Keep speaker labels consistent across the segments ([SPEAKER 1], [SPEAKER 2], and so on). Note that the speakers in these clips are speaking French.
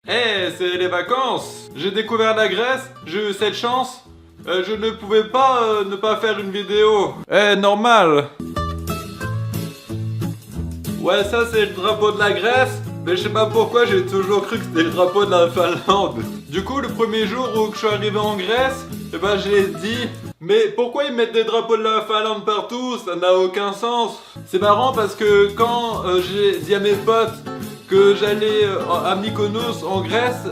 [SPEAKER 1] C'est les vacances. J'ai découvert la Grèce, j'ai eu cette chance. Je ne pouvais pas ne pas faire une vidéo. Normal. Ouais, ça c'est le drapeau de la Grèce. Mais je sais pas pourquoi, j'ai toujours cru que c'était le drapeau de la Finlande. Du coup, le premier jour où je suis arrivé en Grèce, j'ai dit... Mais pourquoi ils mettent des drapeaux de la Finlande partout? Ça n'a aucun sens. C'est marrant parce que quand j'ai dit à mes potes que j'allais à Mykonos en Grèce,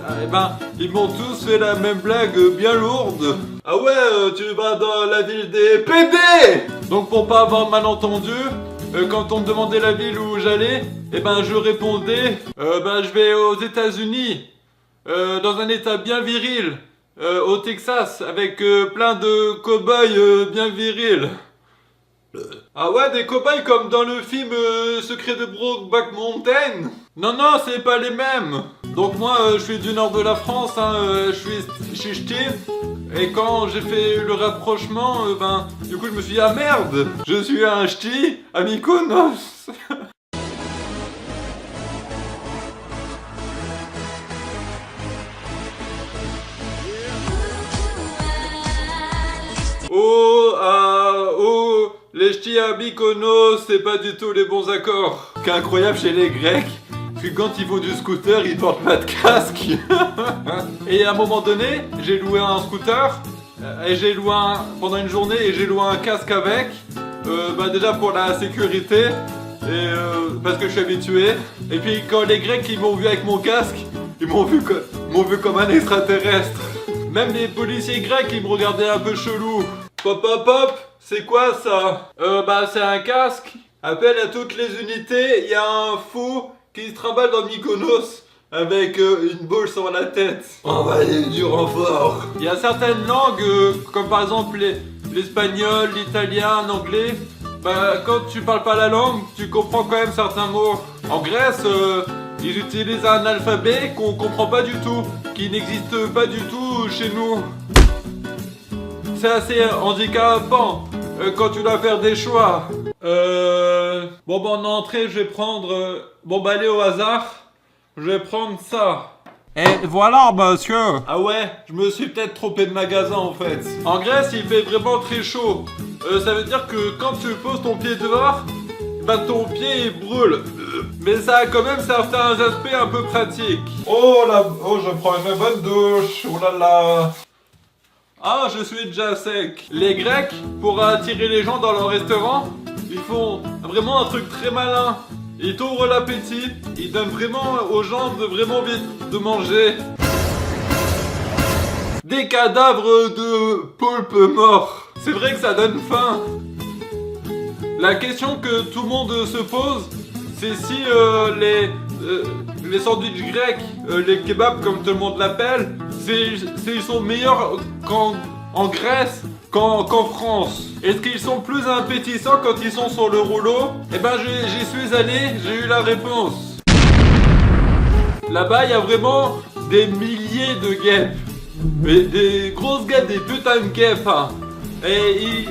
[SPEAKER 1] ils m'ont tous fait la même blague bien lourde. Ah ouais, tu vas dans la ville des PD. Donc pour pas avoir de malentendu, quand on me demandait la ville où j'allais, je répondais, je vais aux États-Unis, dans un état bien viril, au Texas, avec plein de cow-boys bien virils. Ah ouais, des cow-boys comme dans le film Secret de Brokeback Mountain? Non, non, c'est pas les mêmes. Donc moi, je suis du nord de la France, je suis ch'ti. Et quand j'ai fait le rapprochement, du coup je me suis dit, ah merde, je suis un ch'ti à Mykonos. Les ch'tis à Mykonos, c'est pas du tout les bons accords. Ce qui est incroyable chez les Grecs, c'est que quand ils font du scooter, ils portent pas de casque. Et à un moment donné, j'ai loué un scooter, et j'ai loué pendant une journée, et j'ai loué un casque avec. Déjà pour la sécurité, et parce que je suis habitué. Et puis quand les Grecs ils m'ont vu avec mon casque, ils m'ont vu comme un extraterrestre. Même les policiers grecs ils me regardaient un peu chelou. Pop pop pop, c'est quoi ça? C'est un casque. Appel à toutes les unités, il y a un fou qui se trimballe dans Mykonos avec une boule sur la tête. Envoyez du renfort. Il y a certaines langues, comme par exemple l'espagnol, l'italien, l'anglais. Quand tu parles pas la langue, tu comprends quand même certains mots. En Grèce, ils utilisent un alphabet qu'on comprend pas du tout, qui n'existe pas du tout chez nous. C'est assez handicapant quand tu dois faire des choix. En entrée, je vais prendre... allez au hasard. Je vais prendre ça. Et voilà, monsieur. Ah ouais, je me suis peut-être trompé de magasin en fait. En Grèce, il fait vraiment très chaud. Ça veut dire que quand tu poses ton pied dehors, ton pied il brûle. Mais ça a quand même certains aspects un peu pratiques. Oh, je prends une bonne douche. Oh là là. Ah, je suis déjà sec. Les Grecs, pour attirer les gens dans leur restaurant, ils font vraiment un truc très malin. Ils t'ouvrent l'appétit, ils donnent vraiment aux gens vraiment vite de manger. Des cadavres de poulpes morts. C'est vrai que ça donne faim. La question que tout le monde se pose, c'est si les sandwichs grecs, les kebabs comme tout le monde l'appelle, ils sont meilleurs en Grèce qu'en France. Est-ce qu'ils sont plus appétissants quand ils sont sur le rouleau? J'y suis allé, j'ai eu la réponse. Là-bas, il y a vraiment des milliers de guêpes. Mais des grosses guêpes, des putains de guêpes. Et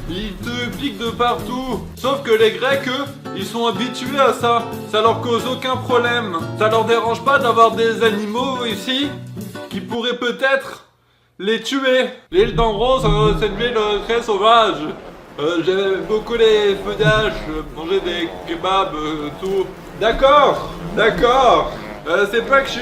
[SPEAKER 1] ils te piquent de partout. Sauf que les Grecs, eux, ils sont habitués à ça. Ça leur cause aucun problème. Ça leur dérange pas d'avoir des animaux ici qui pourraient peut-être les tuer. L'île d'Andros, c'est une ville très sauvage. J'aime beaucoup les feuillages, manger des kebabs, tout. D'accord, d'accord. C'est pas que je suis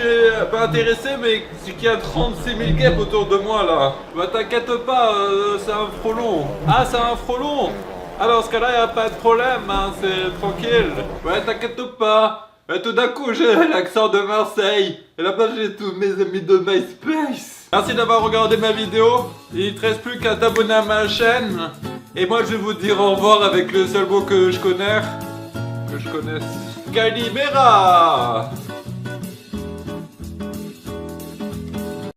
[SPEAKER 1] pas intéressé, mais c'est qu'il y a 36 000 guêpes autour de moi là. T'inquiète pas, c'est un frelon. Ah, c'est un frelon. Alors, dans ce cas-là, y a pas de problème, c'est tranquille. Ouais, t'inquiète pas. Tout d'un coup, j'ai l'accent de Marseille. Et là-bas, j'ai tous mes amis de MySpace. Merci d'avoir regardé ma vidéo. Il ne te reste plus qu'à t'abonner à ma chaîne. Et moi, je vais vous dire au revoir avec le seul mot que je connaisse. Calimera.